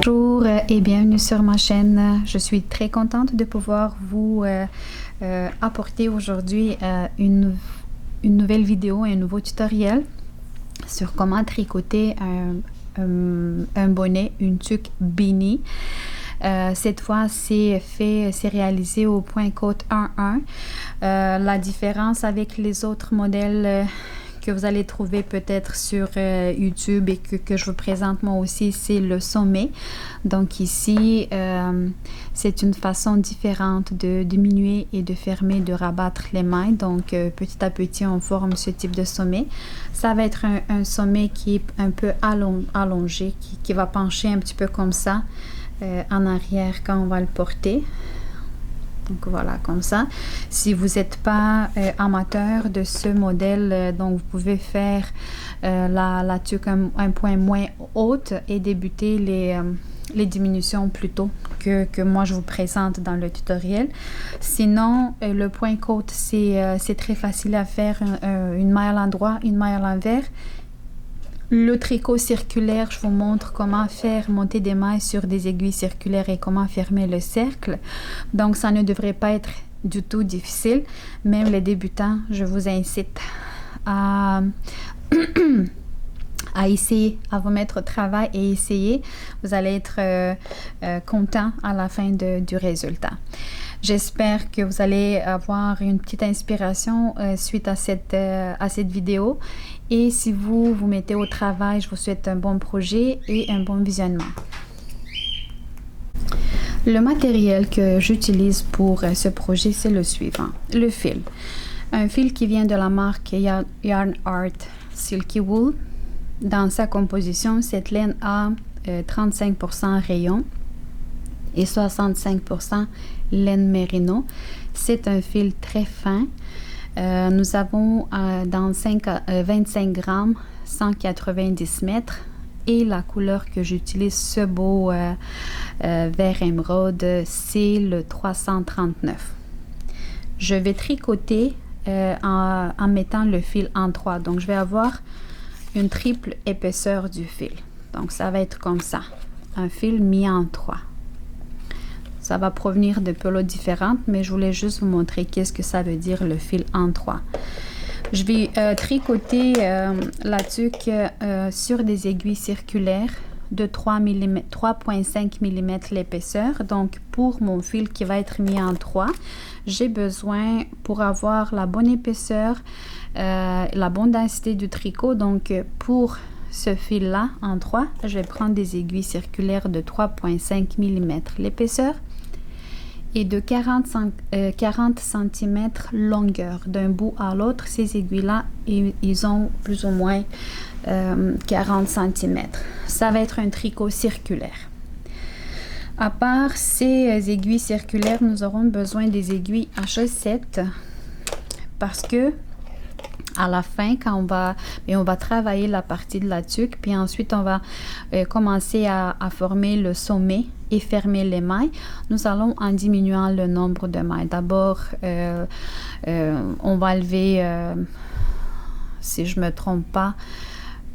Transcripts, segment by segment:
Bonjour et bienvenue sur ma chaîne. Je suis très contente de pouvoir vous apporter aujourd'hui une nouvelle vidéo et un nouveau tutoriel sur comment tricoter un bonnet, une tuque beanie. Cette fois, c'est réalisé au point côte 1-1. La différence avec les autres modèles que vous allez trouver peut-être sur YouTube et que je vous présente moi aussi, c'est le sommet. Donc ici, c'est une façon différente de diminuer et de fermer, de rabattre les mailles. Donc petit à petit, on forme ce type de sommet. Ça va être un sommet qui est un peu allongé, qui va pencher un petit peu comme ça en arrière quand on va le porter. Donc voilà, comme ça. Si vous n'êtes pas amateur de ce modèle, donc vous pouvez faire la tuque un point moins haute et débuter les diminutions plus tôt que moi je vous présente dans le tutoriel. Sinon, le point côte, c'est très facile à faire, une maille à l'endroit, une maille à l'envers. Le tricot circulaire, je vous montre comment faire monter des mailles sur des aiguilles circulaires et comment fermer le cercle. Donc, ça ne devrait pas être du tout difficile. Même les débutants, je vous incite à essayer, à vous mettre au travail et essayer. Vous allez être content à la fin du résultat. J'espère que vous allez avoir une petite inspiration suite à cette vidéo. Et si vous vous mettez au travail, je vous souhaite un bon projet et un bon visionnement. Le matériel que j'utilise pour ce projet, c'est le suivant. Le fil. Un fil qui vient de la marque Yarn Art Silky Wool. Dans sa composition, cette laine a 35% rayon et 65% laine mérino. C'est un fil très fin. Nous avons dans 25 grammes 190 mètres et la couleur que j'utilise, ce beau vert émeraude, c'est le 339. Je vais tricoter en mettant le fil en 3. Donc je vais avoir une triple épaisseur du fil. Donc ça va être comme ça, un fil mis en 3. Ça va provenir de pelotes différentes, mais je voulais juste vous montrer qu'est-ce que ça veut dire le fil en 3. Je vais tricoter la tuque sur des aiguilles circulaires de 3,5 mm l'épaisseur. Donc pour mon fil qui va être mis en 3, j'ai besoin, pour avoir la bonne épaisseur, la bonne densité du tricot, donc pour ce fil-là en 3, je vais prendre des aiguilles circulaires de 3,5 mm l'épaisseur et de 40 cm longueur d'un bout à l'autre. Ces aiguilles-là, ils ont plus ou moins 40 cm. Ça va être un tricot circulaire. À part ces aiguilles circulaires, nous aurons besoin des aiguilles à chaussettes parce que à la fin, quand on va travailler la partie de la tuque, puis ensuite on va commencer à former le sommet et fermer les mailles. Nous allons en diminuant le nombre de mailles. D'abord, on va lever, si je ne me trompe pas,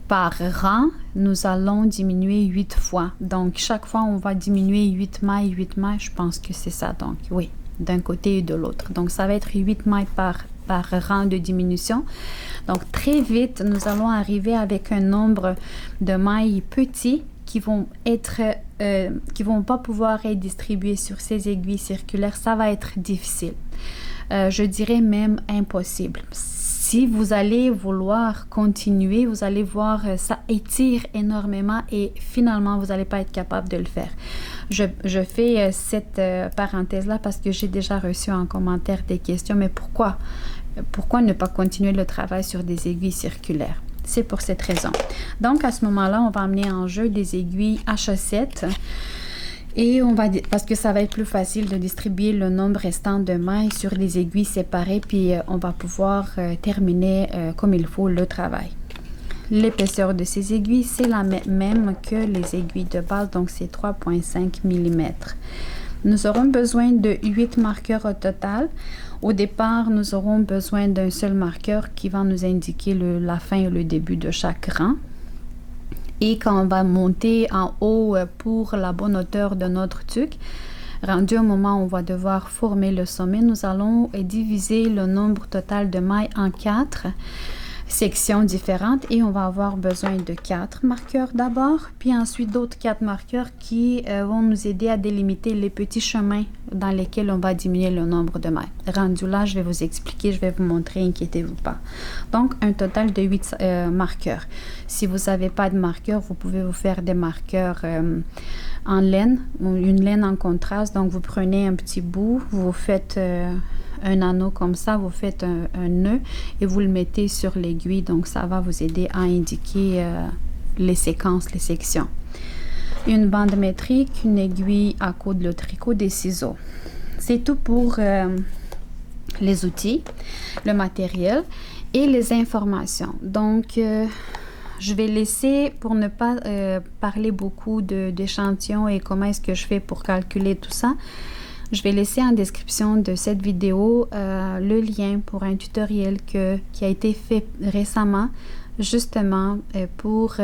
par rang, nous allons diminuer 8 fois. Donc, chaque fois, on va diminuer 8 mailles, je pense que c'est ça. Donc, oui, d'un côté et de l'autre. Donc, ça va être 8 mailles par rang de diminution. Donc très vite, nous allons arriver avec un nombre de mailles petits qui vont pas pouvoir être distribués sur ces aiguilles circulaires. Ça va être difficile. Je dirais même impossible. Si vous allez vouloir continuer, vous allez voir ça étire énormément et finalement vous n'allez pas être capable de le faire. Je fais cette parenthèse-là parce que j'ai déjà reçu en commentaire des questions. Mais pourquoi ne pas continuer le travail sur des aiguilles circulaires? C'est pour cette raison. Donc à ce moment-là, on va amener en jeu des aiguilles à chaussettes. Et parce que ça va être plus facile de distribuer le nombre restant de mailles sur les aiguilles séparées, puis on va pouvoir terminer comme il faut le travail. L'épaisseur de ces aiguilles, c'est la même que les aiguilles de base, donc c'est 3,5 mm. Nous aurons besoin de 8 marqueurs au total. Au départ, nous aurons besoin d'un seul marqueur qui va nous indiquer la fin et le début de chaque rang. Et quand on va monter en haut pour la bonne hauteur de notre tuque, rendu au moment où on va devoir former le sommet, nous allons diviser le nombre total de mailles en 4 sections différentes et on va avoir besoin de 4 marqueurs d'abord, puis ensuite d'autres 4 marqueurs qui vont nous aider à délimiter les petits chemins dans lesquels on va diminuer le nombre de mailles. Rendu là, je vais vous expliquer, je vais vous montrer, inquiétez-vous pas. Donc, un total de 8 marqueurs. Si vous n'avez pas de marqueurs, vous pouvez vous faire des marqueurs en laine, ou une laine en contraste. Donc, vous prenez un petit bout, vous faites un anneau comme ça, vous faites un nœud et vous le mettez sur l'aiguille. Donc, ça va vous aider à indiquer les séquences, les sections. Une bande métrique, une aiguille à coudre le tricot, des ciseaux. C'est tout pour les outils, le matériel et les informations. Donc, je vais laisser, pour ne pas parler beaucoup d'échantillons et comment est-ce que je fais pour calculer tout ça, je vais laisser en description de cette vidéo le lien pour un tutoriel qui a été fait récemment, justement pour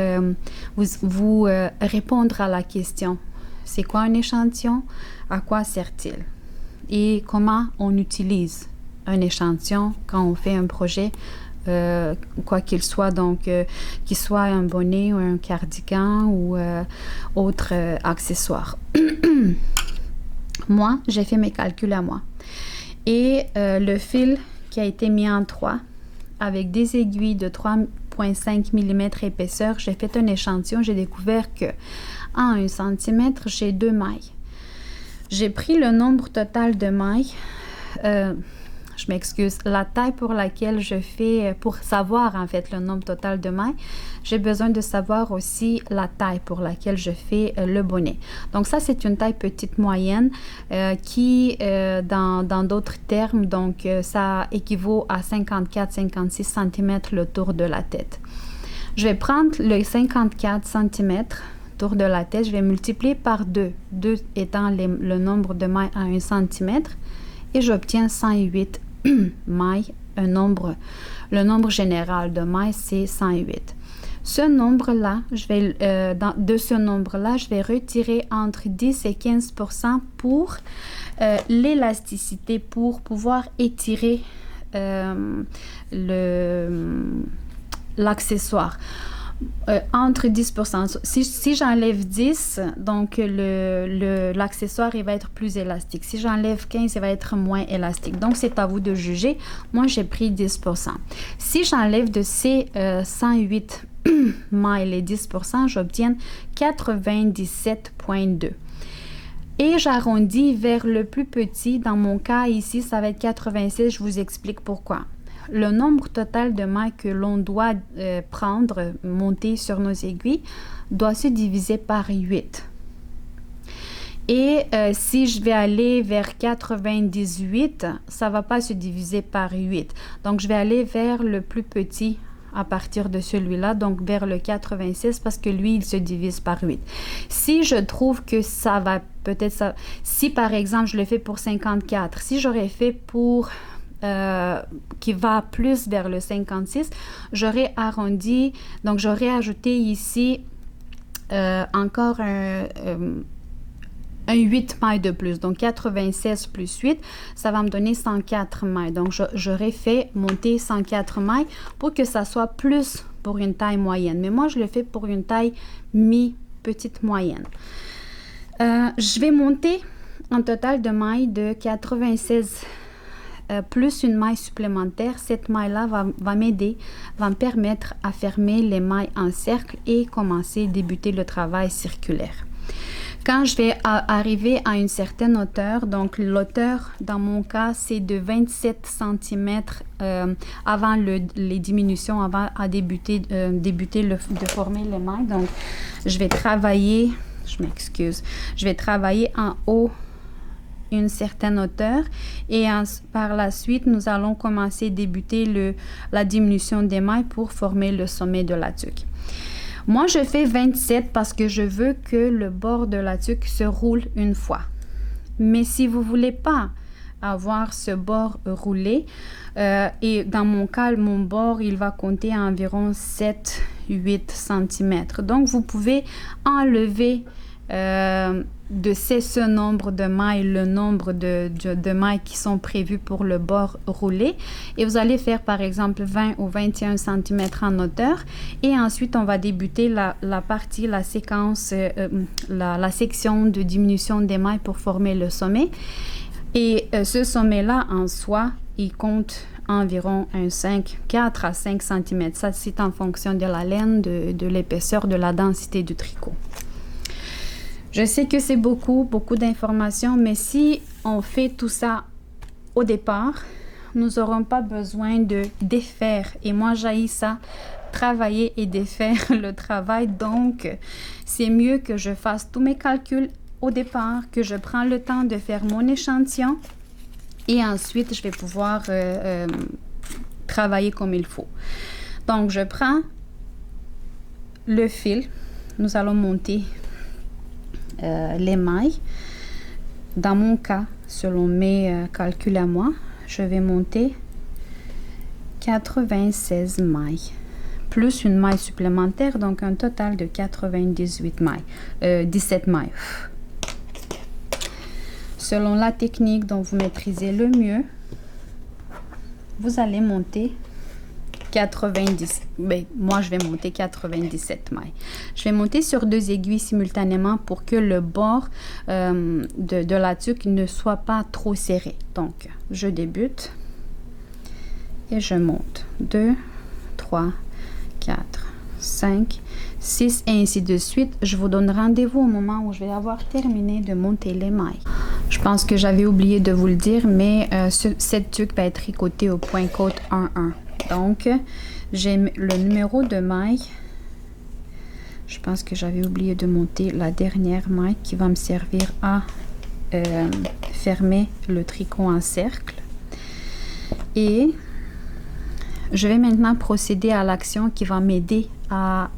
vous répondre à la question. C'est quoi un échantillon? À quoi sert-il? Et comment on utilise un échantillon quand on fait un projet, quoi qu'il soit, donc qu'il soit un bonnet ou un cardigan ou autre accessoire. Moi, j'ai fait mes calculs à moi. Et le fil qui a été mis en 3 avec des aiguilles de 3,5 mm épaisseur, j'ai fait un échantillon. J'ai découvert que en 1 cm, j'ai 2 mailles. J'ai pris le nombre total de mailles. Je m'excuse, la taille pour laquelle je fais, pour savoir en fait le nombre total de mailles, j'ai besoin de savoir aussi la taille pour laquelle je fais le bonnet. Donc ça, c'est une taille petite moyenne qui, dans d'autres termes, donc ça équivaut à 54-56 cm le tour de la tête. Je vais prendre le 54 cm tour de la tête, je vais multiplier par 2, 2 étant le nombre de mailles à 1 cm, et j'obtiens 108 mailles. Le nombre général de mailles, c'est 108. Ce nombre-là, de ce nombre-là, je vais retirer entre 10 et 15% pour l'élasticité, pour pouvoir étirer l'accessoire. Entre 10%. Si j'enlève 10, donc l'accessoire, il va être plus élastique. Si j'enlève 15, il va être moins élastique. Donc, c'est à vous de juger. Moi, j'ai pris 10%. Si j'enlève de ces 108 mailles les 10%, j'obtiens 97,2. Et j'arrondis vers le plus petit. Dans mon cas, ici, ça va être 86. Je vous explique pourquoi. Le nombre total de mailles que l'on doit monter sur nos aiguilles, doit se diviser par 8. Et si je vais aller vers 98, ça ne va pas se diviser par 8. Donc, je vais aller vers le plus petit à partir de celui-là, donc vers le 86, parce que lui, il se divise par 8. Si je trouve que ça va peut-être... Si, par exemple, je le fais pour 54, si j'aurais fait pour... qui va plus vers le 56, j'aurais arrondi, donc j'aurais ajouté ici encore un 8 mailles de plus, donc 96 plus 8, ça va me donner 104 mailles, donc j'aurais fait monter 104 mailles pour que ça soit plus pour une taille moyenne, mais moi je le fais pour une taille mi-petite moyenne. Je vais monter un total de mailles de 96 plus une maille supplémentaire. Cette maille-là va m'aider, va me permettre à fermer les mailles en cercle et débuter le travail circulaire. Quand je vais arriver à une certaine hauteur, donc l'hauteur dans mon cas c'est de 27 cm avant les diminutions, avant à débuter de former les mailles. Donc je vais travailler, je vais travailler en haut une certaine hauteur et par la suite nous allons débuter la diminution des mailles pour former le sommet de la tuque. Moi je fais 27 parce que je veux que le bord de la tuque se roule une fois, mais si vous voulez pas avoir ce bord roulé et dans mon cas mon bord il va compter à environ 7, 8 cm. Donc, vous pouvez enlever de ce nombre de mailles, le nombre de mailles qui sont prévues pour le bord roulé. Et vous allez faire par exemple 20 ou 21 cm en hauteur. Et ensuite, on va débuter la partie, la séquence, la section de diminution des mailles pour former le sommet. Et ce sommet-là, en soi, il compte environ 4 à 5 cm. Ça, c'est en fonction de la laine, de l'épaisseur, de la densité du tricot. Je sais que c'est beaucoup d'informations, mais si on fait tout ça au départ, nous n'aurons pas besoin de défaire. Et moi, j'haïs ça, travailler et défaire le travail. Donc, c'est mieux que je fasse tous mes calculs au départ, que je prends le temps de faire mon échantillon. Et ensuite, je vais pouvoir travailler comme il faut. Donc, je prends le fil. Nous allons monter les mailles. Dans mon cas, selon mes calculs à moi, je vais monter 96 mailles, plus une maille supplémentaire, donc un total de 98 mailles, 17 mailles. Selon la technique dont vous maîtrisez le mieux, vous allez monter 90, moi je vais monter 97 mailles. Je vais monter sur 2 aiguilles simultanément pour que le bord de la tuque ne soit pas trop serré. Donc, je débute et je monte 2, 3, 4, 5, 6 et ainsi de suite. Je vous donne rendez-vous au moment où je vais avoir terminé de monter les mailles. Je pense que j'avais oublié de vous le dire, mais cette tuque va être tricotée au point côte 1-1. Donc, j'ai le numéro de maille. Je pense que j'avais oublié de monter la dernière maille qui va me servir à fermer le tricot en cercle. Et je vais maintenant procéder à l'action qui va m'aider à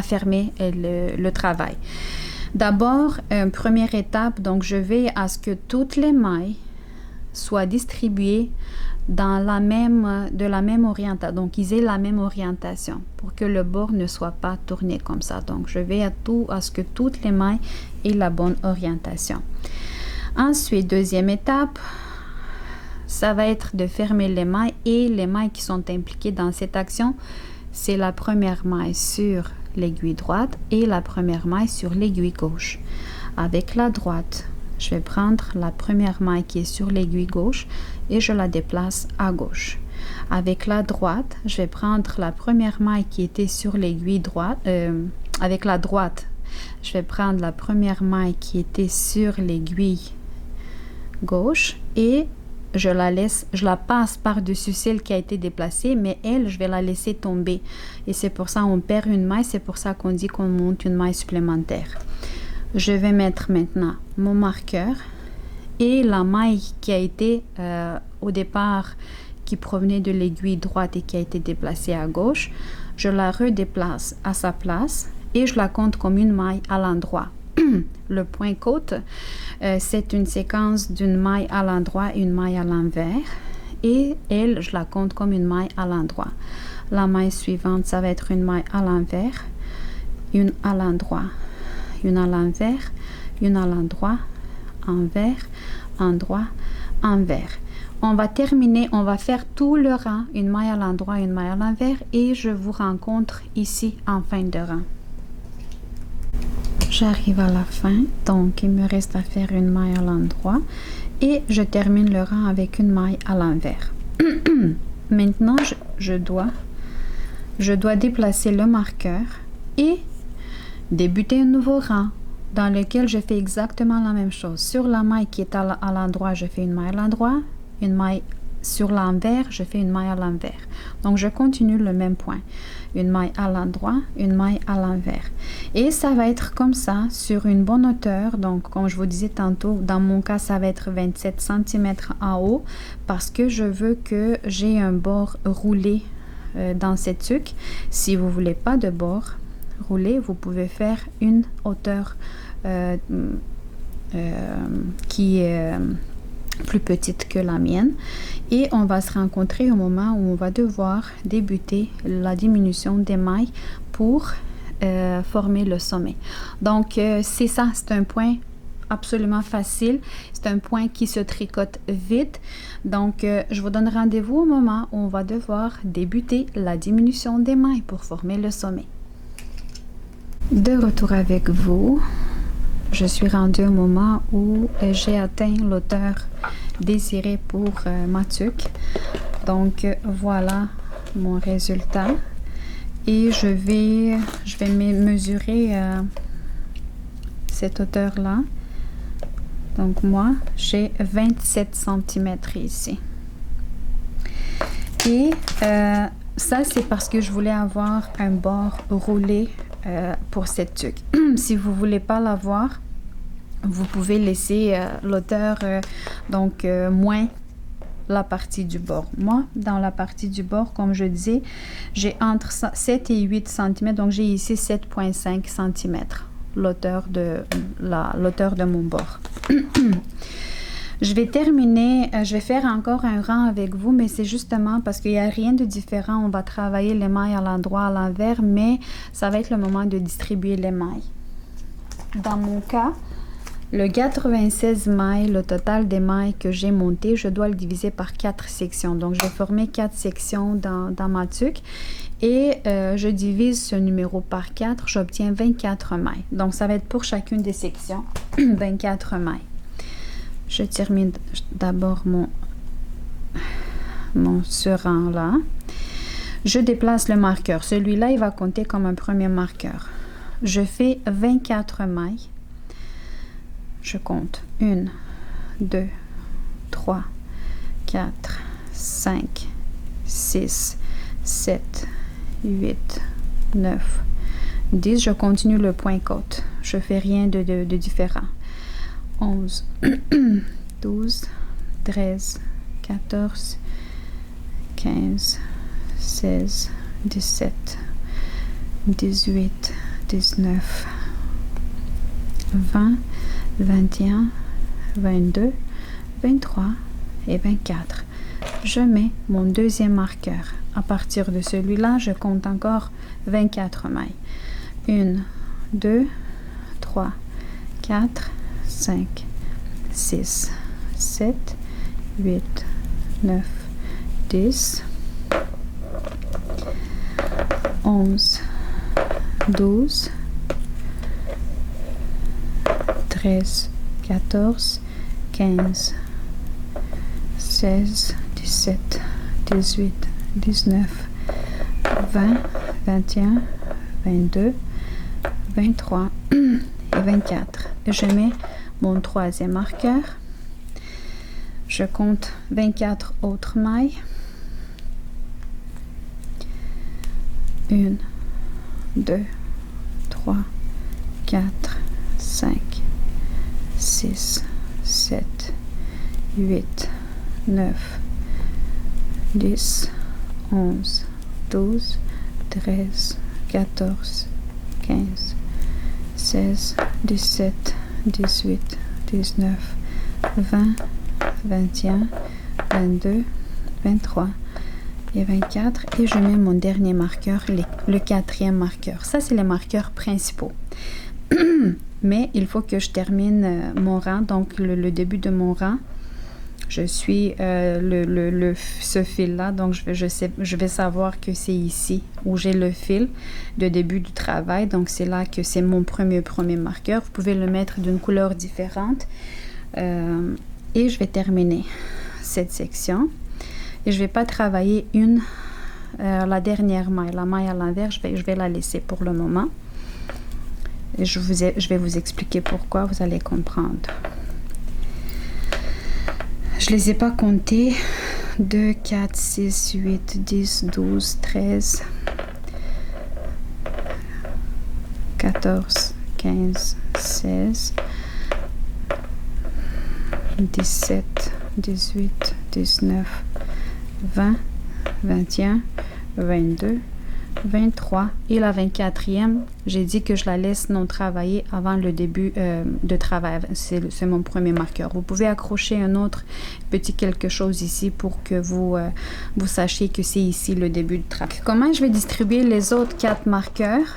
fermer le travail. D'abord, première étape, donc je vais à ce que toutes les mailles soient distribuées dans de la même orientation, donc ils aient la même orientation pour que le bord ne soit pas tourné comme ça. Donc je vais à ce que toutes les mailles aient la bonne orientation. Ensuite, deuxième étape, ça va être de fermer les mailles, et les mailles qui sont impliquées dans cette action, c'est la première maille sur l'aiguille droite et la première maille sur l'aiguille gauche. Avec la droite, je vais prendre la première maille qui est sur l'aiguille gauche et je la déplace à gauche. Avec la droite, je vais prendre la première maille qui était sur l'aiguille droite. Avec la droite, je vais prendre la première maille qui était sur l'aiguille gauche et je la passe par-dessus celle qui a été déplacée, mais elle, je vais la laisser tomber. Et c'est pour ça qu'on perd une maille, c'est pour ça qu'on dit qu'on monte une maille supplémentaire. Je vais mettre maintenant mon marqueur et la maille qui a été au départ, qui provenait de l'aiguille droite et qui a été déplacée à gauche, je la redéplace à sa place et je la compte comme une maille à l'endroit. Le point côte, c'est une séquence d'une maille à l'endroit et une maille à l'envers, et elle, je la compte comme une maille à l'endroit. La maille suivante, ça va être une maille à l'envers, une à l'endroit, une à l'envers, une à l'endroit, envers, endroit, envers. On va terminer, on va faire tout le rang, une maille à l'endroit, une maille à l'envers, et je vous rencontre ici en fin de rang. J'arrive à la fin, donc il me reste à faire une maille à l'endroit et je termine le rang avec une maille à l'envers. Maintenant, je dois déplacer le marqueur et débuter un nouveau rang dans lequel je fais exactement la même chose. Sur la maille qui est à l'endroit, je fais une maille à l'endroit, une maille sur l'envers, je fais une maille à l'envers. Donc, je continue le même point. Une maille à l'endroit, une maille à l'envers. Et ça va être comme ça sur une bonne hauteur. Donc, comme je vous disais tantôt, dans mon cas, ça va être 27 cm en haut parce que je veux que j'ai un bord roulé dans cette tuque. Si vous ne voulez pas de bord roulé, vous pouvez faire une hauteur qui est plus petite que la mienne. Et on va se rencontrer au moment où on va devoir débuter la diminution des mailles pour former le sommet. Donc, c'est ça, c'est un point absolument facile. C'est un point qui se tricote vite. Donc, je vous donne rendez-vous au moment où on va devoir débuter la diminution des mailles pour former le sommet. De retour avec vous, je suis rendue au moment où j'ai atteint l'auteur désirée pour ma tuque. Donc, voilà mon résultat. Et je vais mesurer cette hauteur-là. Donc, moi, j'ai 27 cm ici. Et ça, c'est parce que je voulais avoir un bord roulé pour cette tuque. Si vous ne voulez pas l'avoir, vous pouvez laisser l'auteur moins la partie du bord. Moi, dans la partie du bord, comme je disais, j'ai entre 7 et 8 cm. Donc, j'ai ici 7,5 cm, l'auteur de mon bord. Je vais terminer, je vais faire encore un rang avec vous, mais c'est justement parce qu'il n'y a rien de différent. On va travailler les mailles à l'endroit, à l'envers, mais ça va être le moment de distribuer les mailles. Dans mon cas, le 96 mailles, le total des mailles que j'ai monté, je dois le diviser par 4 sections. Donc, je vais former 4 sections dans ma tuque et je divise ce numéro par 4, j'obtiens 24 mailles. Donc, ça va être pour chacune des sections 24 mailles. Je termine d'abord ce rang-là. Je déplace le marqueur. Celui-là, il va compter comme un premier marqueur. Je fais 24 mailles. Je compte 1, 2, 3, 4, 5, 6, 7, 8, 9, 10. Je continue le point côte. Je ne fais rien de différent. 11, 12, 13, 14, 15, 16, 17, 18, 19, 20, 21, 22, 23 et 24. Je mets mon deuxième marqueur. À partir de celui-là, je compte encore 24 mailles. 1, 2, 3, 4, 5, 6, 7, 8, 9, 10, 11, 12, 13, 14, 15, 16, 17, 18, 19, 20, 21, 22, 23 et 24. Je mets mon troisième marqueur. Je compte 24 autres mailles. 1, 2, 3, 4, 5, 6, 7, 8, 9, 10, 11, 12, 13, 14, 15, 16, 17, 18, 19, 20, 21, 22, 23 et 24. Et je mets mon dernier marqueur, le quatrième marqueur. Ça, c'est les marqueurs principaux. Mais il faut que je termine mon rang, donc le début de mon rang. Je suis ce fil-là, donc je vais savoir que c'est ici où j'ai le fil de début du travail. Donc, c'est là que c'est mon premier marqueur. Vous pouvez le mettre d'une couleur différente. Et je vais terminer cette section. Et je ne vais pas travailler la dernière maille. La maille à l'envers, je vais la laisser pour le moment. Et je vais vous expliquer pourquoi, vous allez comprendre. Je ne les ai pas comptés. 2, 4, 6, 8, 10, 12, 13, 14, 15, 16, 17, 18, 19, 20, 21, 22, 23 et la 24e, j'ai dit que je la laisse non travailler avant le début de travail. C'est mon premier marqueur. Vous pouvez accrocher un autre petit quelque chose ici pour que vous sachiez que c'est ici le début du travail. Comment je vais distribuer les autres 4 marqueurs?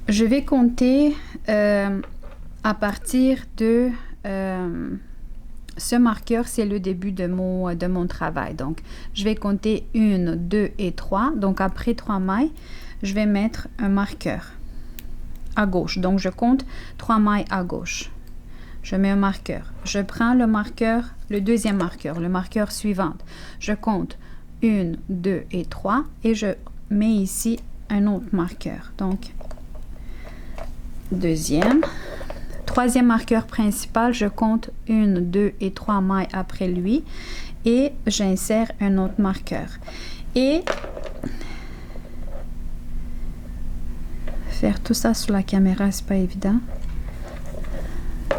Je vais compter à partir de... ce marqueur, c'est le début de mon travail. Donc, je vais compter 1, 2 et 3. Donc, après 3 mailles, je vais mettre un marqueur à gauche. Donc, je compte 3 mailles à gauche. Je mets un marqueur. Je prends le marqueur, le deuxième marqueur, le marqueur suivant. Je compte 1, 2 et 3 et je mets ici un autre marqueur. Donc, deuxième. Troisième marqueur principal, je compte 1, 2 et 3 mailles après lui et j'insère un autre marqueur. Et faire tout ça sur la caméra, c'est pas évident.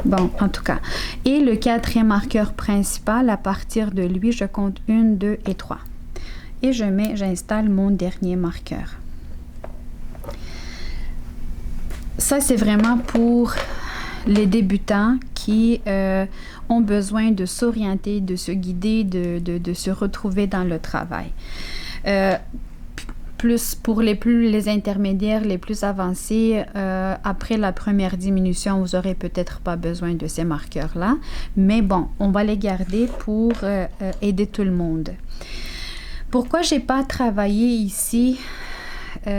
Bon, en tout cas. Et le quatrième marqueur principal, à partir de lui, je compte 1, 2 et 3. Et j'installe mon dernier marqueur. Ça, c'est vraiment pour les débutants qui ont besoin de s'orienter, de se guider, de se retrouver dans le travail. Plus pour les intermédiaires, les plus avancés, après la première diminution, vous n'aurez peut-être pas besoin de ces marqueurs-là. Mais bon, on va les garder pour aider tout le monde. Pourquoi je n'ai pas travaillé ici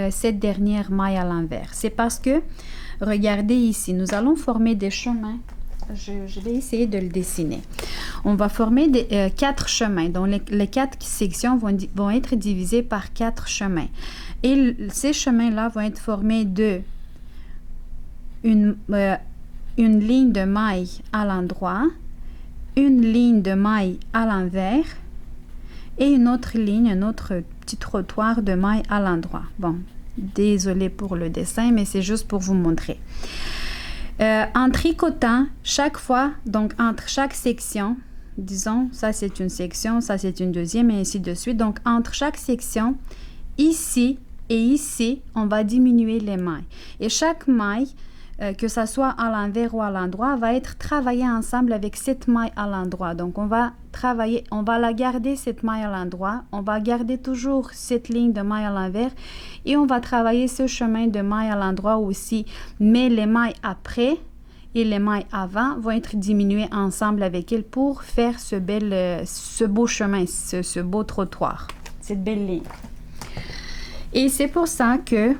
cette dernière maille à l'envers? C'est parce que regardez ici, nous allons former des chemins. Je vais essayer de le dessiner. On va former 4 chemins. Donc, les 4 sections vont être divisées par 4 chemins. Et ces chemins-là vont être formés de une ligne de maille à l'endroit, une ligne de maille à l'envers et une autre ligne, un autre petit trottoir de maille à l'endroit. Bon. Désolée pour le dessin, mais c'est juste pour vous montrer. En tricotant, chaque fois, donc entre chaque section, disons, ça c'est une section, ça c'est une deuxième, et ainsi de suite. Donc, entre chaque section, ici et ici, on va diminuer les mailles. Et chaque maille, que ça soit à l'envers ou à l'endroit, va être travaillée ensemble avec cette maille à l'endroit. Donc, on va la garder, cette maille à l'endroit. On va garder toujours cette ligne de maille à l'envers et on va travailler ce chemin de maille à l'endroit aussi. Mais les mailles après et les mailles avant vont être diminuées ensemble avec elles pour faire ce beau chemin, ce beau trottoir, cette belle ligne. Et c'est pour ça que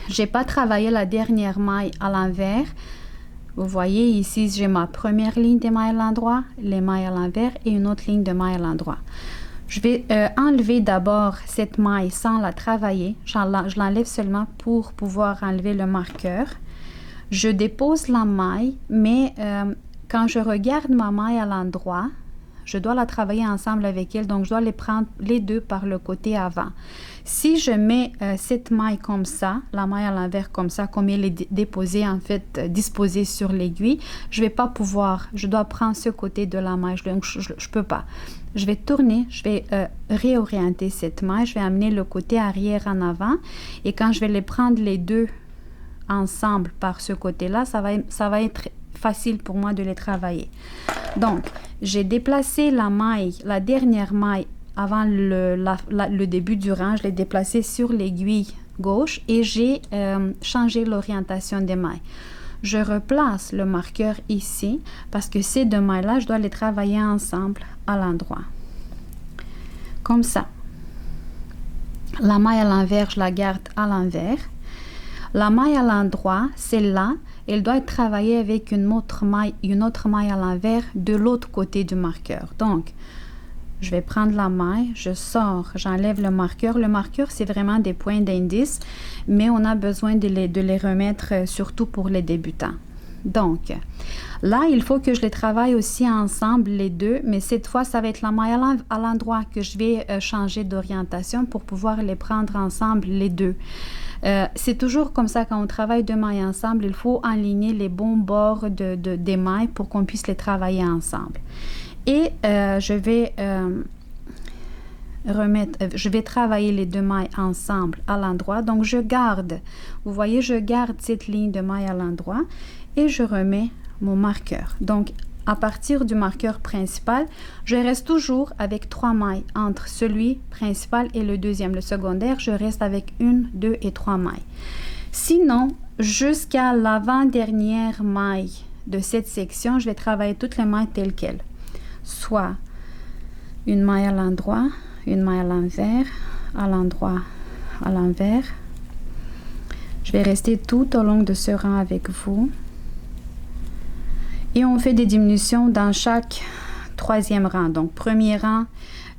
j'ai pas travaillé la dernière maille à l'envers. Vous voyez ici, j'ai ma première ligne de mailles à l'endroit, les mailles à l'envers et une autre ligne de mailles à l'endroit. Je vais enlever d'abord cette maille sans la travailler. Je l'enlève seulement pour pouvoir enlever le marqueur. Je dépose la maille, mais quand je regarde ma maille à l'endroit, je dois la travailler ensemble avec elle, donc je dois les prendre les deux par le côté avant. Si je mets cette maille comme ça, la maille à l'envers comme ça, comme elle est déposée en fait, disposée sur l'aiguille, je vais pas pouvoir, je dois prendre ce côté de la maille, donc je peux pas. Je vais tourner, je vais réorienter cette maille, je vais amener le côté arrière en avant et quand je vais les prendre les deux ensemble par ce côté-là, ça va être facile pour moi de les travailler. Donc, j'ai déplacé la maille, la dernière maille avant le début du rang, je l'ai déplacée sur l'aiguille gauche et j'ai changé l'orientation des mailles. Je replace le marqueur ici parce que ces deux mailles-là, je dois les travailler ensemble à l'endroit. Comme ça. La maille à l'envers, je la garde à l'envers. La maille à l'endroit, celle-là, elle doit être travaillée avec une autre maille à l'envers de l'autre côté du marqueur. Donc, je vais prendre la maille, je sors, j'enlève le marqueur. Le marqueur, c'est vraiment des points d'indice, mais on a besoin de les remettre surtout pour les débutants. Donc, là, il faut que je les travaille aussi ensemble, les deux, mais cette fois, ça va être la maille à l'endroit que je vais changer d'orientation pour pouvoir les prendre ensemble, les deux. C'est toujours comme ça, quand on travaille deux mailles ensemble, il faut aligner les bons bords des mailles pour qu'on puisse les travailler ensemble. Et je je vais travailler les deux mailles ensemble à l'endroit. Donc, je garde, vous voyez, je garde cette ligne de maille à l'endroit et je remets mon marqueur. Donc, à partir du marqueur principal, je reste toujours avec 3 mailles entre celui principal et le deuxième. Le secondaire, je reste avec 1, 2 et 3 mailles. Sinon, jusqu'à l'avant-dernière maille de cette section, je vais travailler toutes les mailles telles quelles. Soit une maille à l'endroit, une maille à l'envers, à l'endroit, à l'envers. Je vais rester tout au long de ce rang avec vous. Et on fait des diminutions dans chaque troisième rang. Donc, premier rang,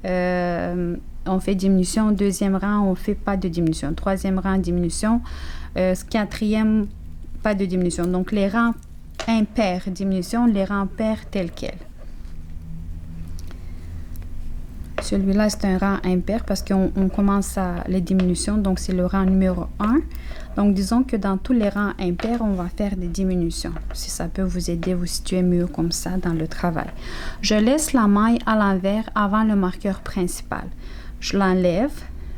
on fait diminution. Deuxième rang, on ne fait pas de diminution. Troisième rang, diminution. Quatrième, pas de diminution. Donc, les rangs impairs, diminution. Les rangs pairs, tels quels. Celui-là, c'est un rang impair parce qu'on commence à les diminutions. Donc, c'est le rang numéro 1. Donc, disons que dans tous les rangs impairs, on va faire des diminutions. Si ça peut vous aider, vous situer mieux comme ça dans le travail. Je laisse la maille à l'envers avant le marqueur principal. Je l'enlève.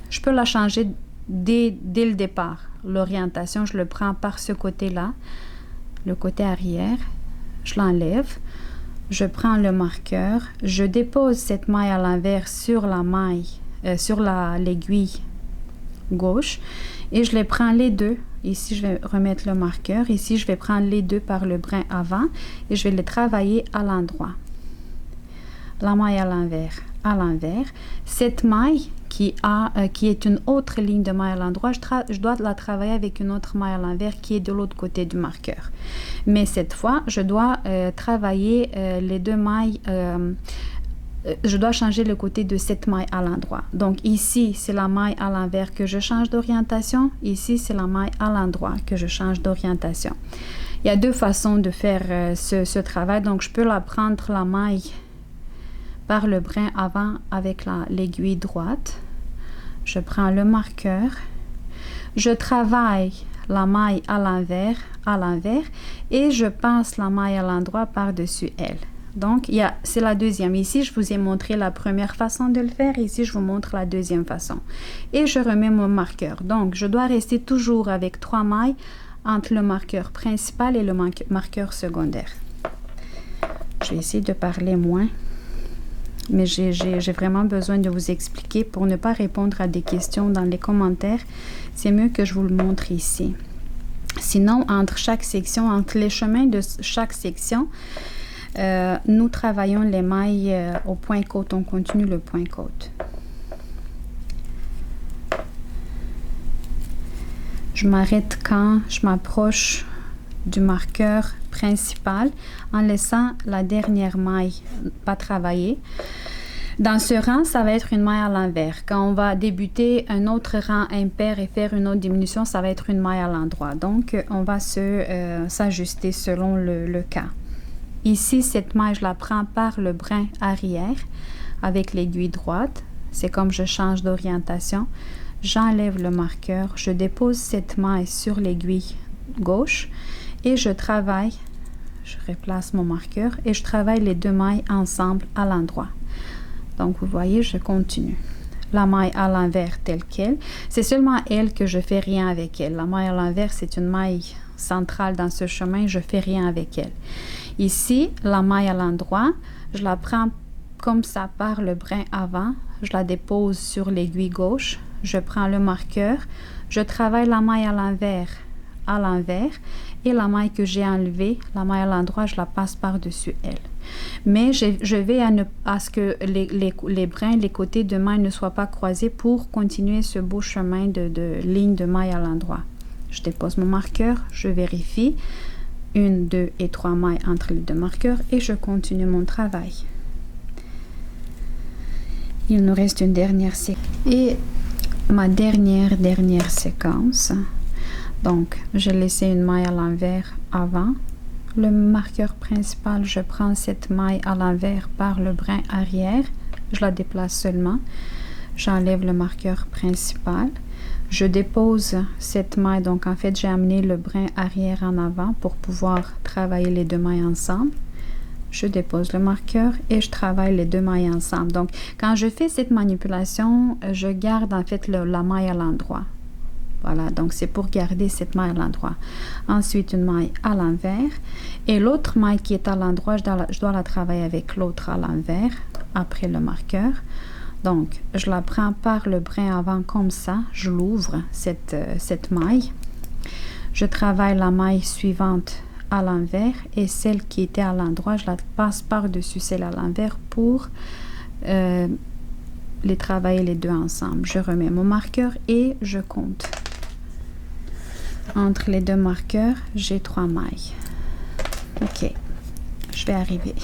Je peux la changer dès le départ. L'orientation, je le prends par ce côté-là, le côté arrière. Je l'enlève. Je prends le marqueur, je dépose cette maille à l'envers sur la maille, sur l'aiguille gauche et je les prends les deux. Ici, je vais remettre le marqueur. Ici, je vais prendre les deux par le brin avant et je vais les travailler à l'endroit. La maille à l'envers, à l'envers. Cette maille qui est une autre ligne de maille à l'endroit, je dois la travailler avec une autre maille à l'envers qui est de l'autre côté du marqueur. Mais cette fois, je dois travailler les deux mailles, je dois changer le côté de cette maille à l'endroit. Donc ici, c'est la maille à l'envers que je change d'orientation. Ici, c'est la maille à l'endroit que je change d'orientation. Il y a deux façons de faire ce travail. Donc, je peux la prendre la maille par le brin avant avec l'aiguille droite. Je prends le marqueur. Je travaille la maille à l'envers et je passe la maille à l'endroit par-dessus elle. Donc, c'est la deuxième. Ici, je vous ai montré la première façon de le faire. Ici, je vous montre la deuxième façon. Et je remets mon marqueur. Donc, je dois rester toujours avec 3 mailles entre le marqueur principal et le marqueur secondaire. Je vais essayer de parler moins. Mais j'ai vraiment besoin de vous expliquer pour ne pas répondre à des questions dans les commentaires. C'est mieux que je vous le montre ici. Sinon, entre chaque section, entre les chemins de chaque section, nous travaillons les mailles au point côte. On continue le point côte. Je m'arrête quand je m'approche du marqueur principal en laissant la dernière maille pas travaillée. Dans ce rang, ça va être une maille à l'envers. Quand on va débuter un autre rang impair et faire une autre diminution, ça va être une maille à l'endroit. Donc, on va s'ajuster selon le cas. Ici, cette maille, je la prends par le brin arrière avec l'aiguille droite. C'est comme je change d'orientation. J'enlève le marqueur. Je dépose cette maille sur l'aiguille gauche et je travaille. Je replace mon marqueur et je travaille les deux mailles ensemble à l'endroit. Donc, vous voyez, je continue. La maille à l'envers telle qu'elle. C'est seulement elle que je fais rien avec elle. La maille à l'envers, c'est une maille centrale dans ce chemin. Je fais rien avec elle. Ici, la maille à l'endroit, je la prends comme ça par le brin avant. Je la dépose sur l'aiguille gauche. Je prends le marqueur. Je travaille la maille à l'envers et la maille que j'ai enlevée, la maille à l'endroit, je la passe par-dessus elle. Mais je vais à ce que les brins, les côtés de maille ne soient pas croisés pour continuer ce beau chemin de ligne de maille à l'endroit. Je dépose mon marqueur, je vérifie 1, 2 et 3 mailles entre les deux marqueurs et je continue mon travail. Il nous reste une dernière séquence. Et ma dernière séquence. Donc, j'ai laissé une maille à l'envers avant le marqueur principal. Je prends cette maille à l'envers par le brin arrière. Je la déplace seulement. J'enlève le marqueur principal. Je dépose cette maille. Donc, en fait, j'ai amené le brin arrière en avant pour pouvoir travailler les deux mailles ensemble. je dépose le marqueur et je travaille les deux mailles ensemble. Donc, quand je fais cette manipulation, je garde en fait la maille à l'endroit. Voilà, donc c'est pour garder cette maille à l'endroit. Ensuite, une maille à l'envers. Et l'autre maille qui est à l'endroit, je dois la travailler avec l'autre à l'envers, après le marqueur. Donc, je la prends par le brin avant comme ça. Je l'ouvre, cette maille. Je travaille la maille suivante à l'envers et celle qui était à l'endroit, je la passe par-dessus celle à l'envers pour les travailler les deux ensemble. Je remets mon marqueur et je compte. Entre les deux marqueurs, j'ai 3 mailles. Ok, je vais arriver.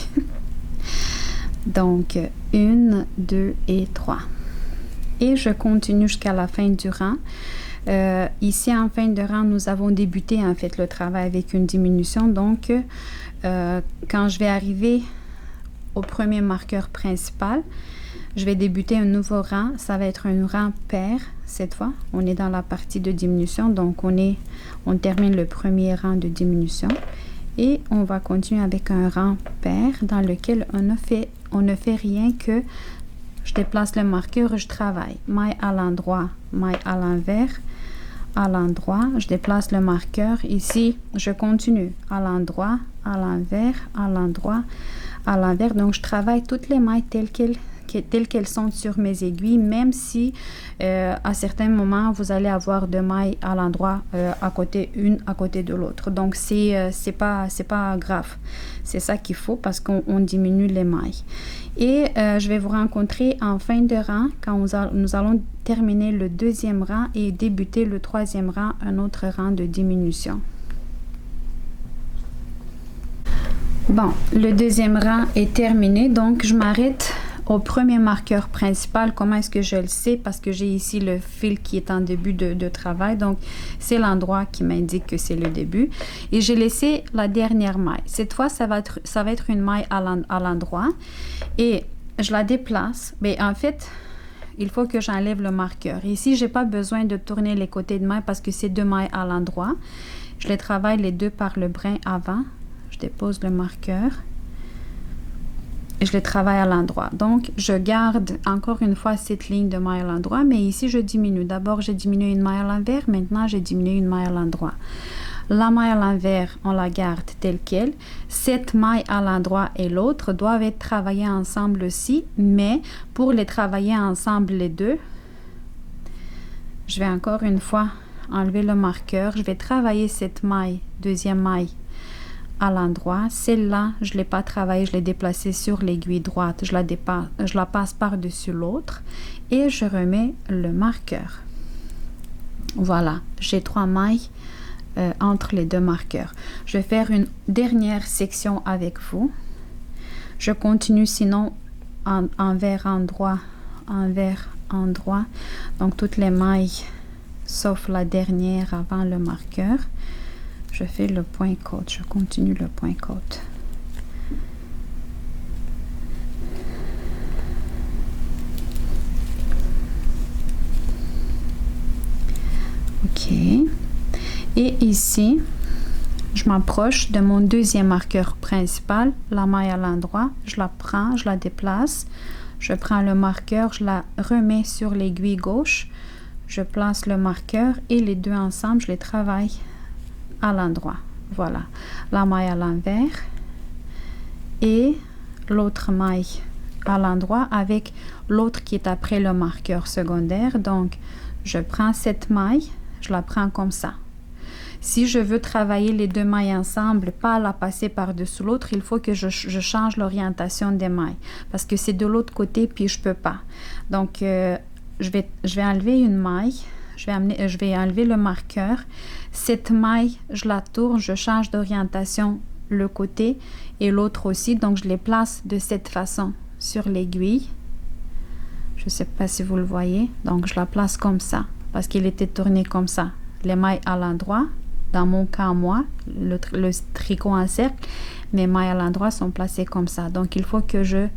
Donc, 1, 2 et 3. Et je continue jusqu'à la fin du rang. Ici, en fin de rang, nous avons débuté en fait le travail avec une diminution. Donc, quand je vais arriver au premier marqueur principal, je vais débuter un nouveau rang. Ça va être un rang pair cette fois. On est dans la partie de diminution. Donc, on termine le premier rang de diminution. Et on va continuer avec un rang pair dans lequel on ne fait rien que je déplace le marqueur et je travaille. Maille à l'endroit, maille à l'envers, à l'endroit. Je déplace le marqueur. Ici, je continue à l'endroit, à l'envers, à l'endroit, à l'envers. Donc, je travaille toutes les mailles telles qu'elles sont sur mes aiguilles, même si à certains moments, vous allez avoir 2 mailles à l'endroit une à côté de l'autre. Donc, c'est pas grave. C'est ça qu'il faut parce qu'on diminue les mailles. Et je vais vous rencontrer en fin de rang quand nous allons terminer le deuxième rang et débuter le troisième rang, un autre rang de diminution. Bon, le deuxième rang est terminé, donc je m'arrête au premier marqueur principal. Comment est-ce que je le sais? Parce que j'ai ici le fil qui est en début de travail, donc c'est l'endroit qui m'indique que c'est le début. Et j'ai laissé la dernière maille. Cette fois, ça va être une maille à l'endroit et je la déplace. Mais en fait, il faut que j'enlève le marqueur. Ici, j'ai pas besoin de tourner les côtés de maille parce que c'est 2 mailles à l'endroit. Je les travaille les deux par le brin avant. Je dépose le marqueur et je les travaille à l'endroit. Donc, je garde encore une fois cette ligne de maille à l'endroit, mais ici, je diminue. D'abord, j'ai diminué une maille à l'envers. Maintenant, j'ai diminué une maille à l'endroit. La maille à l'envers, on la garde telle qu'elle. Cette maille à l'endroit et l'autre doivent être travaillées ensemble aussi, mais pour les travailler ensemble les deux, je vais encore une fois enlever le marqueur. Je vais travailler cette maille, deuxième maille, à l'endroit. Celle-là, je ne l'ai pas travaillée, je l'ai déplacée sur l'aiguille droite. Je la passe par-dessus l'autre et je remets le marqueur. Voilà, j'ai 3 mailles entre les deux marqueurs. Je vais faire une dernière section avec vous. Je continue sinon envers endroit, envers endroit. Donc toutes les mailles sauf la dernière avant le marqueur. Je fais le point côte, je continue le point côte. Ok. Et ici, je m'approche de mon deuxième marqueur principal, la maille à l'endroit. Je la prends, je la déplace. Je prends le marqueur, je la remets sur l'aiguille gauche. Je place le marqueur et les deux ensemble, je les travaille à l'endroit. Voilà, la maille à l'envers et l'autre maille à l'endroit avec l'autre qui est après le marqueur secondaire. Donc, je prends cette maille, je la prends comme ça. Si je veux travailler les deux mailles ensemble, pas la passer par-dessus l'autre, il faut que je change l'orientation des mailles parce que c'est de l'autre côté puis je peux pas. Donc, je vais enlever une maille. Je vais enlever le marqueur. Cette maille, je la tourne, je change d'orientation le côté et l'autre aussi. Donc, je les place de cette façon sur l'aiguille. Je ne sais pas si vous le voyez. Donc, je la place comme ça parce qu'il était tourné comme ça. Les mailles à l'endroit, dans mon cas, moi, le tricot en cercle, mes mailles à l'endroit sont placées comme ça. Donc, il faut que je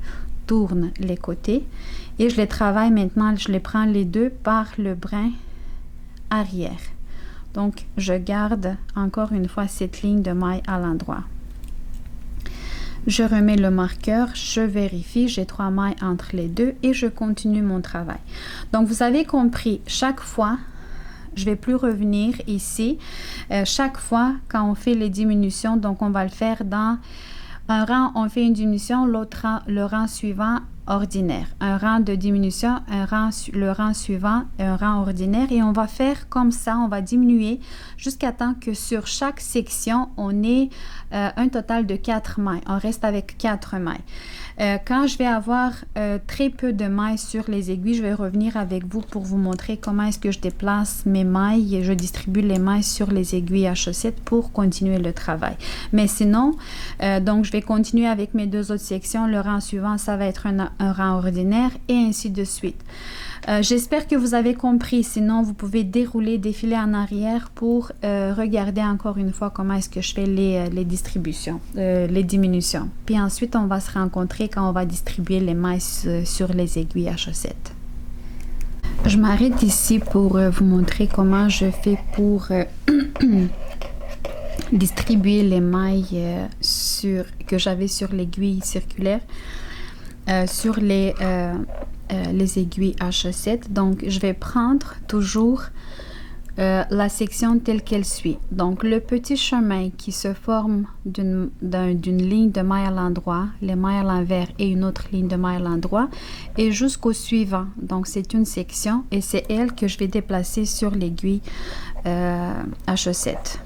tourne les côtés et je les travaille maintenant. Je les prends les deux par le brin arrière. Donc, je garde encore une fois cette ligne de maille à l'endroit. Je remets le marqueur, je vérifie, j'ai 3 mailles entre les deux et je continue mon travail. Donc vous avez compris, chaque fois, je vais plus revenir ici. Chaque fois quand on fait les diminutions, donc on va le faire dans un rang, on fait une diminution, l'autre rang, le rang suivant ordinaire. Un rang de diminution, le rang suivant, un rang ordinaire. Et on va faire comme ça, on va diminuer jusqu'à temps que sur chaque section, on ait un total de 4 mailles. On reste avec 4 mailles. Quand je vais avoir très peu de mailles sur les aiguilles, je vais revenir avec vous pour vous montrer comment est-ce que je déplace mes mailles et je distribue les mailles sur les aiguilles à chaussettes pour continuer le travail. Mais sinon, donc je vais continuer avec mes deux autres sections. Le rang suivant, ça va être un rang ordinaire et ainsi de suite. J'espère que vous avez compris. Sinon, vous pouvez défiler en arrière pour regarder encore une fois comment est-ce que je fais les distributions, les diminutions. Puis ensuite, on va se rencontrer quand on va distribuer les mailles sur les aiguilles à chaussettes. Je m'arrête ici pour vous montrer comment je fais pour distribuer les mailles que j'avais sur l'aiguille circulaire sur les aiguilles à chaussettes. Donc, je vais prendre toujours la section telle qu'elle suit. Donc, le petit chemin qui se forme d'une ligne de mailles à l'endroit, les mailles à l'envers et une autre ligne de mailles à l'endroit, et jusqu'au suivant. Donc, c'est une section et c'est elle que je vais déplacer sur l'aiguille à chaussettes.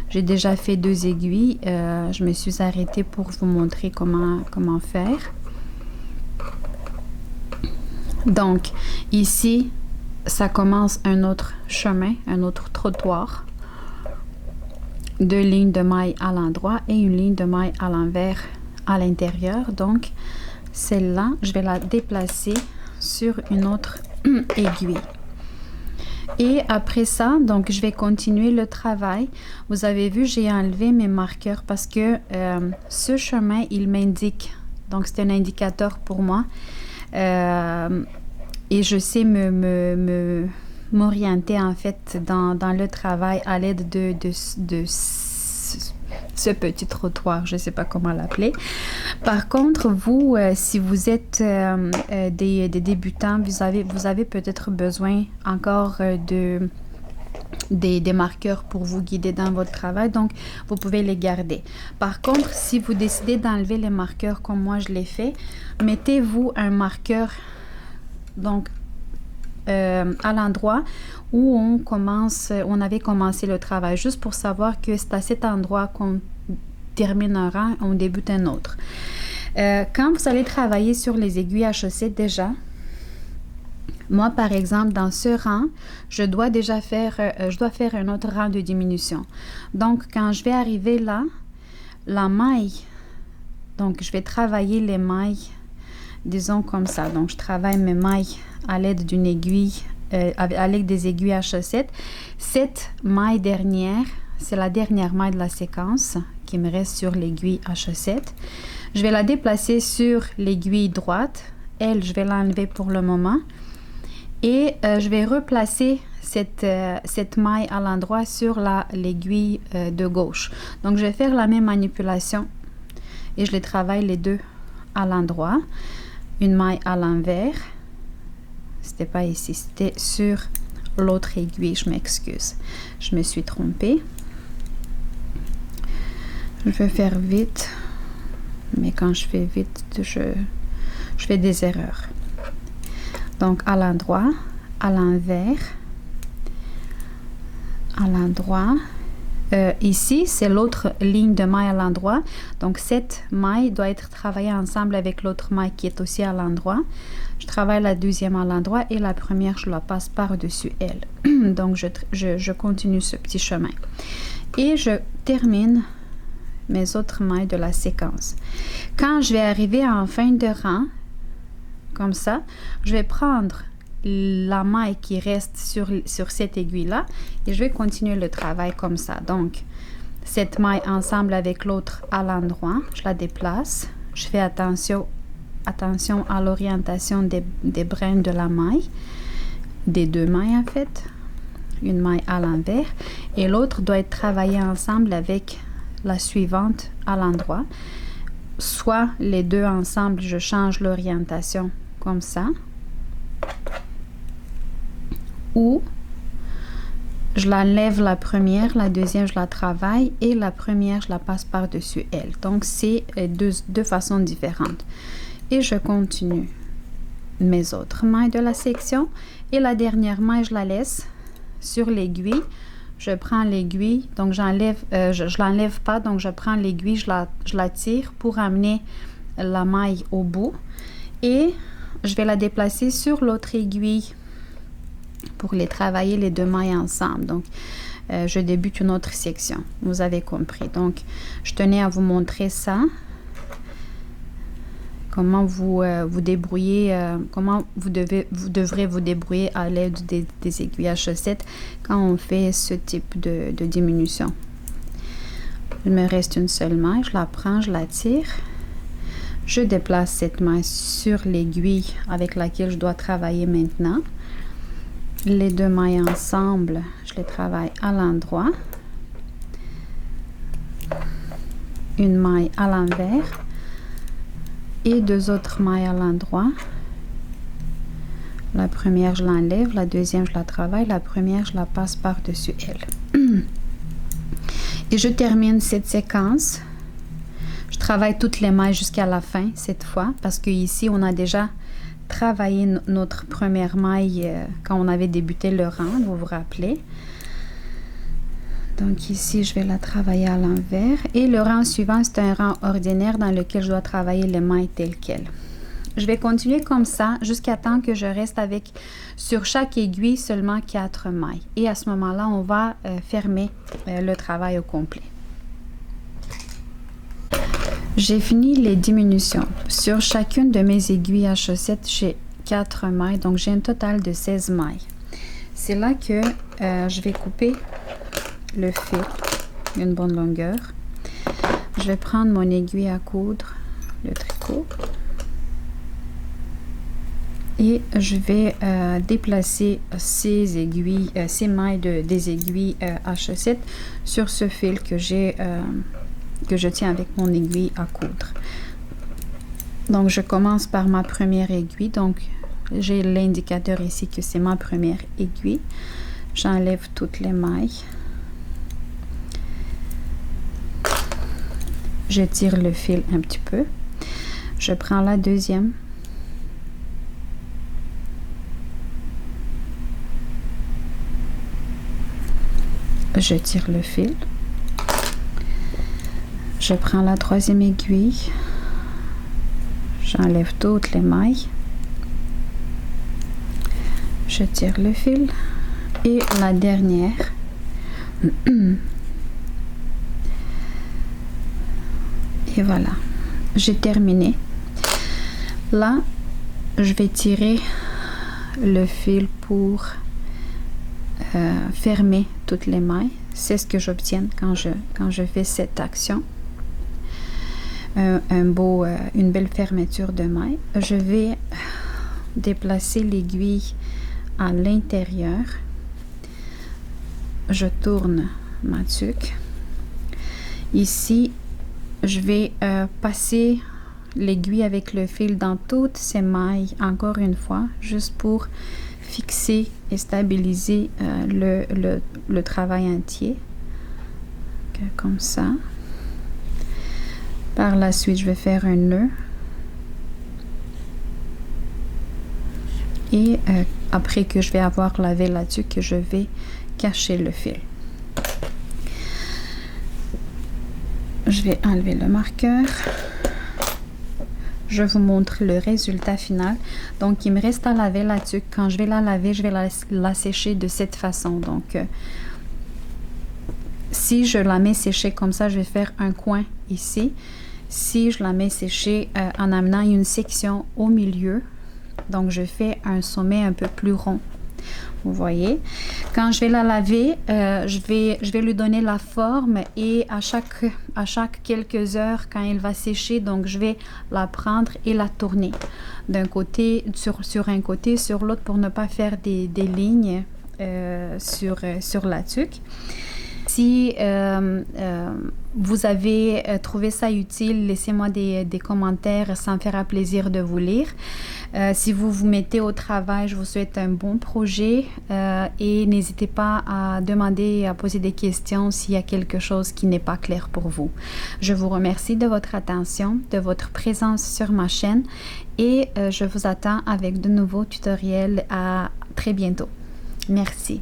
J'ai déjà fait 2 aiguilles. Je me suis arrêtée pour vous montrer comment faire. Donc, ici, ça commence un autre chemin, un autre trottoir. 2 lignes de mailles à l'endroit et une ligne de mailles à l'envers à l'intérieur. Donc, celle-là, je vais la déplacer sur une autre aiguille. Et après ça, donc je vais continuer le travail. Vous avez vu, j'ai enlevé mes marqueurs parce que ce chemin, il m'indique. Donc, c'est un indicateur pour moi. Et je sais m'orienter en fait dans le travail à l'aide de ce petit trottoir, je ne sais pas comment l'appeler. Par contre, vous, si vous êtes des débutants, vous avez peut-être besoin encore des marqueurs pour vous guider dans votre travail, donc vous pouvez les garder. Par contre, si vous décidez d'enlever les marqueurs comme moi je l'ai fait, mettez-vous un marqueur donc à l'endroit où on avait commencé le travail, juste pour savoir que c'est à cet endroit qu'on termine un rang, on débute un autre. Quand vous allez travailler sur les aiguilles à chaussettes déjà, moi par exemple dans ce rang, je dois faire un autre rang de diminution. Donc quand je vais arriver là, la maille, donc je vais travailler les mailles, disons comme ça. Donc je travaille mes mailles à l'aide d'une aiguille, à l'aide des aiguilles à chaussettes. Cette maille dernière, c'est la dernière maille de la séquence qui me reste sur l'aiguille à chaussettes. Je vais la déplacer sur l'aiguille droite. Elle, je vais l'enlever pour le moment. Et je vais replacer cette maille à l'endroit sur l'aiguille de gauche. Donc, je vais faire la même manipulation et je les travaille les deux à l'endroit. Une maille à l'envers. C'était pas ici, c'était sur l'autre aiguille. Je m'excuse. Je me suis trompée. Je vais faire vite. Mais quand je fais vite, je fais des erreurs. Donc, à l'endroit, à l'envers, à l'endroit. Ici, c'est l'autre ligne de maille à l'endroit. Donc, cette maille doit être travaillée ensemble avec l'autre maille qui est aussi à l'endroit. Je travaille la deuxième à l'endroit et la première, je la passe par-dessus elle. Donc, je continue ce petit chemin. Et je termine mes autres mailles de la séquence. Quand je vais arriver en fin de rang, comme ça, je vais prendre la maille qui reste sur cette aiguille-là et je vais continuer le travail comme ça. Donc, cette maille ensemble avec l'autre à l'endroit, je la déplace. Je fais attention à l'orientation des brins de la maille, des deux mailles en fait. Une maille à l'envers et l'autre doit être travaillée ensemble avec la suivante à l'endroit. soit les deux ensemble, je change l'orientation comme ça, ou je l'enlève la première, la deuxième je la travaille et la première je la passe par-dessus elle. Donc c'est deux façons différentes. Et je continue mes autres mailles de la section et la dernière maille je la laisse sur l'aiguille. Je prends l'aiguille, donc je l'enlève pas, donc je prends l'aiguille, je la tire pour amener la maille au bout et je vais la déplacer sur l'autre aiguille pour les travailler les deux mailles ensemble. Donc je débute une autre section, vous avez compris. Donc je tenais à vous montrer ça, comment vous vous débrouillez, comment vous devrez vous débrouiller à l'aide des aiguilles à chaussettes quand on fait ce type de diminution. Il me reste une seule maille, je la prends, je la tire, je déplace cette maille sur l'aiguille avec laquelle je dois travailler maintenant. Les deux mailles ensemble, je les travaille à l'endroit, une maille à l'envers et deux autres mailles à l'endroit. La première je l'enlève, la deuxième je la travaille, la première je la passe par-dessus elle. Et je termine cette séquence. Je travaille toutes les mailles jusqu'à la fin cette fois parce que ici on a déjà travaillé notre première maille quand on avait débuté le rang, vous vous rappelez. Donc ici, je vais la travailler à l'envers. Et le rang suivant, c'est un rang ordinaire dans lequel je dois travailler les mailles telles quelles. Je vais continuer comme ça jusqu'à temps que je reste avec, sur chaque aiguille, seulement 4 mailles. Et à ce moment-là, on va fermer le travail au complet. J'ai fini les diminutions. Sur chacune de mes aiguilles à chaussettes, j'ai 4 mailles. Donc, j'ai un total de 16 mailles. C'est là que je vais couper le fil d'une bonne longueur. Je vais prendre mon aiguille à coudre, le tricot, et je vais déplacer ces aiguilles, ces mailles des aiguilles à chaussettes sur ce fil que je tiens avec mon aiguille à coudre. Donc je commence par ma première aiguille, donc j'ai l'indicateur ici que c'est ma première aiguille. J'enlève toutes les mailles. Je tire le fil un petit peu. Je prends la deuxième. Je tire le fil. Je prends la troisième aiguille. J'enlève toutes les mailles. Je tire le fil. Et la dernière. Et voilà, j'ai terminé. Là, je vais tirer le fil pour fermer toutes les mailles. C'est ce que j'obtiens quand je fais cette action. Une belle fermeture de mailles. Je vais déplacer l'aiguille à l'intérieur. Je tourne ma tuque. Ici, je vais passer l'aiguille avec le fil dans toutes ces mailles, encore une fois, juste pour fixer et stabiliser le travail entier. Okay, comme ça. Par la suite, je vais faire un nœud. Et après que je vais avoir lavé la tuque, je vais cacher le fil. Je vais enlever le marqueur. Je vous montre le résultat final. Donc, il me reste à laver la tuque. Quand je vais la laver, je vais la sécher de cette façon. Donc, si je la mets sécher comme ça, je vais faire un coin ici. Si je la mets sécher en amenant une section au milieu, donc je fais un sommet un peu plus rond. Vous voyez, quand je vais la laver, je vais lui donner la forme et à chaque quelques heures, quand elle va sécher, donc je vais la prendre et la tourner d'un côté sur un côté, sur l'autre pour ne pas faire des lignes sur la tuque. Si vous avez trouvé ça utile, laissez-moi des commentaires, ça me fera plaisir de vous lire. Si vous vous mettez au travail, je vous souhaite un bon projet et n'hésitez pas à demander, à poser des questions s'il y a quelque chose qui n'est pas clair pour vous. Je vous remercie de votre attention, de votre présence sur ma chaîne et je vous attends avec de nouveaux tutoriels à très bientôt. Merci.